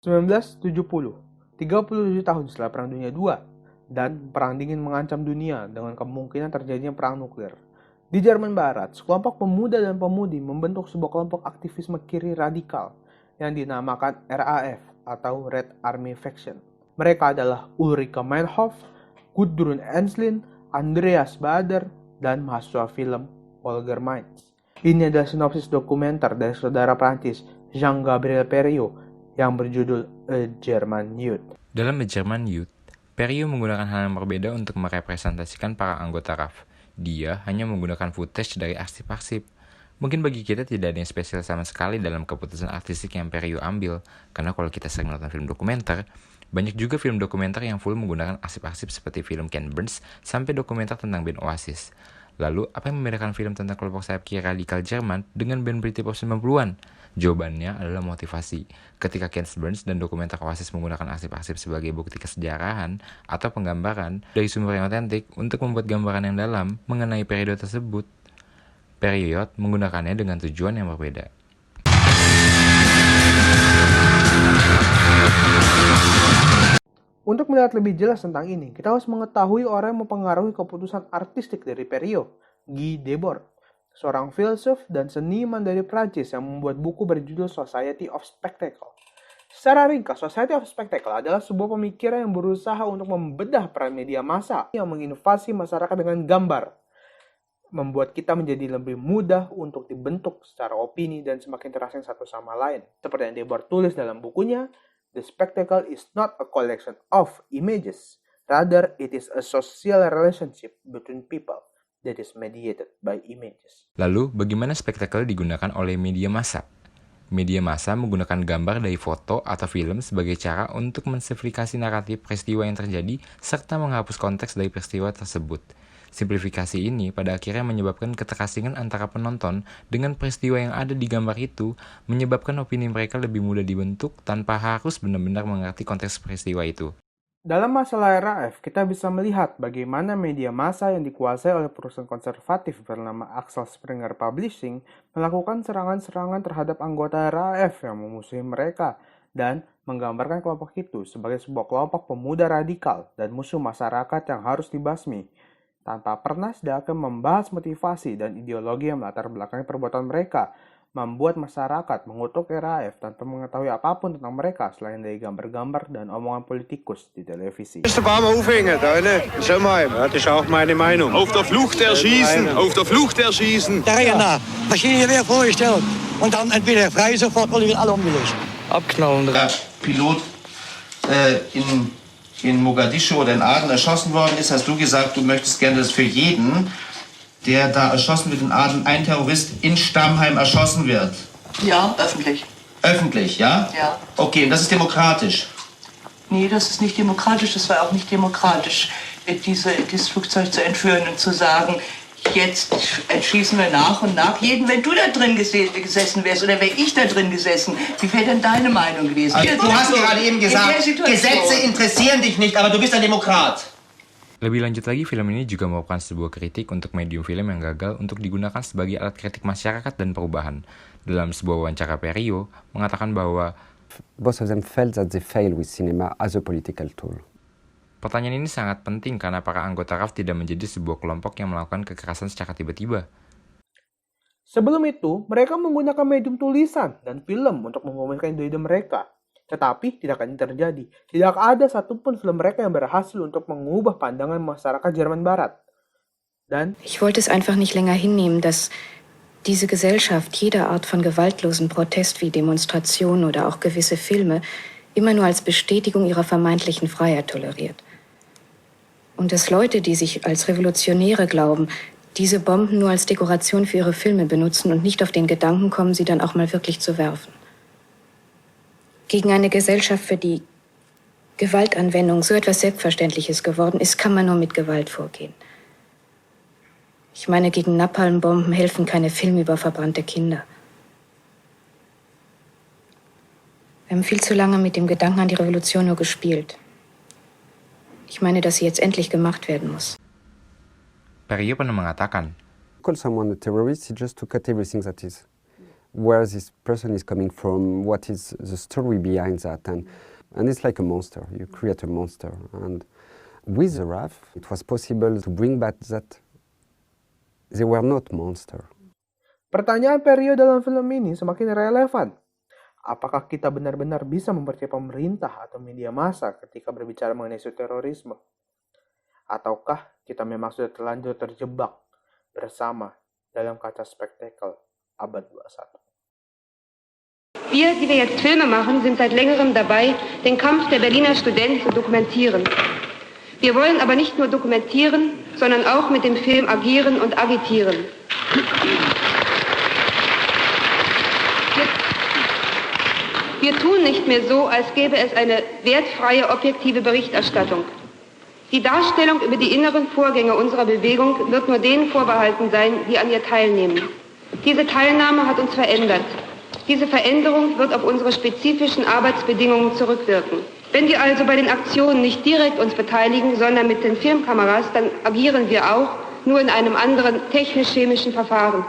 1970, 37 tahun setelah Perang Dunia II, dan Perang Dingin mengancam dunia dengan kemungkinan terjadinya perang nuklir. Di Jerman Barat, sekelompok pemuda dan pemudi membentuk sebuah kelompok aktivisme kiri radikal yang dinamakan RAF atau Red Army Faction. Mereka adalah Ulrike Meinhof, Gudrun Ensslin, Andreas Baader, dan mahasiswa film Holger Meins. Ini adalah sinopsis dokumenter dari saudara Prancis Jean-Gabriel Perriot yang berjudul A German Youth. Dalam A German Youth, Perriot menggunakan hal yang berbeda untuk merepresentasikan para anggota RAF. Dia hanya menggunakan footage dari arsip-arsip. Mungkin bagi kita tidak ada yang spesial sama sekali dalam keputusan artistik yang Perriot ambil, karena kalau kita sering nonton film dokumenter, banyak juga film dokumenter yang full menggunakan arsip-arsip seperti film Ken Burns sampai dokumenter tentang band Oasis. Lalu, apa yang membedakan film tentang kelompok sayap kiri radikal Jerman dengan band Britpop 90-an? Jawabannya adalah motivasi. Ketika Ken Burns dan dokumenter Oasis menggunakan arsip-arsip sebagai bukti kesejarahan atau penggambaran dari sumber yang otentik untuk membuat gambaran yang dalam mengenai periode tersebut, Perriot menggunakannya dengan tujuan yang berbeda. Untuk melihat lebih jelas tentang ini, kita harus mengetahui orang yang mempengaruhi keputusan artistik dari Perriot, Guy Debord, seorang filsuf dan seniman dari Prancis yang membuat buku berjudul Society of Spectacle. Secara ringkas, Society of Spectacle adalah sebuah pemikiran yang berusaha untuk membedah peran media massa yang menginovasi masyarakat dengan gambar, membuat kita menjadi lebih mudah untuk dibentuk secara opini dan semakin terasing satu sama lain. Seperti yang Debord tulis dalam bukunya, The spectacle is not a collection of images, rather it is a social relationship between people that is mediated by images. Lalu, bagaimana spektakel digunakan oleh media massa? Media massa menggunakan gambar dari foto atau film sebagai cara untuk mensimplifikasi naratif peristiwa yang terjadi serta menghapus konteks dari peristiwa tersebut. Simplifikasi ini pada akhirnya menyebabkan keterasingan antara penonton dengan peristiwa yang ada di gambar itu, menyebabkan opini mereka lebih mudah dibentuk tanpa harus benar-benar mengerti konteks peristiwa itu. Dalam masalah RAF, kita bisa melihat bagaimana media massa yang dikuasai oleh perusahaan konservatif bernama Axel Springer Publishing melakukan serangan-serangan terhadap anggota RAF yang memusuhi mereka dan menggambarkan kelompok itu sebagai sebuah kelompok pemuda radikal dan musuh masyarakat yang harus dibasmi, tanpa pernah sedikit membahas motivasi dan ideologi yang melatar belakangi perbuatan mereka, membuat masyarakat mengutuk RAF tanpa mengetahui apapun tentang mereka selain dari gambar-gambar dan omongan politikus di televisi. Ist ein paar Mal aufhängen, da, ne? Schau mal, das ist auch meine Meinung. Auf der Flucht erschießen, auf der Flucht erschießen. Der Reihe nach. Maschine wäre vorgestellt und dann entweder frei sofort oder alle umgelöst. Abknallen. Der Pilot in Mogadischu oder in Aden erschossen worden ist, hast du gesagt, du möchtest gerne, dass für jeden, der da erschossen wird in Aden, ein Terrorist in Stammheim erschossen wird. Ja, öffentlich. Öffentlich, ja? Ja. Okay, und das ist demokratisch? Nee, das ist nicht demokratisch. Das war auch nicht demokratisch, dieses Flugzeug zu entführen und zu sagen, jetzt entschließen wir nach und nach jeden. Wenn du da drin gesessen wärst oder wäre ich da drin gesessen, wie wäre denn deine Meinung gewesen? Also, du hast gerade eben gesagt, Gesetze interessieren dich nicht, aber du bist ein Demokrat. Lebih lanjut lagi, film ini juga merupakan sebuah kritik untuk medium film yang gagal untuk digunakan sebagai alat kritik masyarakat dan perubahan. Dalam sebuah wawancara, Perriot mengatakan bahwa both of them felt that they failed with cinema as a political tool. Pertanyaan ini sangat penting karena para anggota RAF tidak menjadi sebuah kelompok yang melakukan kekerasan secara tiba-tiba. Sebelum itu, mereka menggunakan medium tulisan dan film untuk mengumumkan ide-ide mereka. Tetapi tidak akan terjadi. Tidak ada satupun film mereka yang berhasil untuk mengubah pandangan masyarakat Jerman Barat. Dan ich wollte es einfach nicht länger hinnehmen, dass diese Gesellschaft jede Art von gewaltlosen Protest wie Demonstrationen oder auch gewisse Filme immer nur als Bestätigung ihrer vermeintlichen Freiheit toleriert. Und dass Leute, die sich als Revolutionäre glauben, diese Bomben nur als Dekoration für ihre Filme benutzen und nicht auf den Gedanken kommen, sie dann auch mal wirklich zu werfen. Gegen eine Gesellschaft, für die Gewaltanwendung so etwas Selbstverständliches geworden ist, kann man nur mit Gewalt vorgehen. Ich meine, gegen Napalmbomben helfen keine Filme über verbrannte Kinder. Wir haben viel zu lange mit dem Gedanken an die Revolution nur gespielt. Ich meine, dass sie jetzt endlich gemacht werden muss. Perriot pernah mengatakan, Call someone a terrorist, he just to cut everything that is where this person is coming from, what is the story behind that. And it's like a monster. You create a monster. And with the RAF, it was possible to bring back that they were not monster. Pertanyaan Perio dalam film ini semakin relevan. Apakah kita benar-benar bisa mempercayai pemerintah atau media massa ketika berbicara mengenai isu terorisme? Ataukah kita memang sudah terlanjur terjebak bersama dalam kaca spektakel abad 21? Wir, die wir jetzt Filme machen, sind seit längerem dabei, den Kampf der Berliner Studenten zu dokumentieren. Wir wollen aber nicht nur dokumentieren, sondern auch mit dem Film agieren und agitieren. Wir tun nicht mehr so, als gäbe es eine wertfreie, objektive Berichterstattung. Die Darstellung über die inneren Vorgänge unserer Bewegung wird nur denen vorbehalten sein, die an ihr teilnehmen. Diese Teilnahme hat uns verändert. Diese Veränderung wird auf unsere spezifischen Arbeitsbedingungen zurückwirken. Wenn wir also bei den Aktionen nicht direkt uns beteiligen, sondern mit den Filmkameras, dann agieren wir auch, nur in einem anderen technisch-chemischen Verfahren.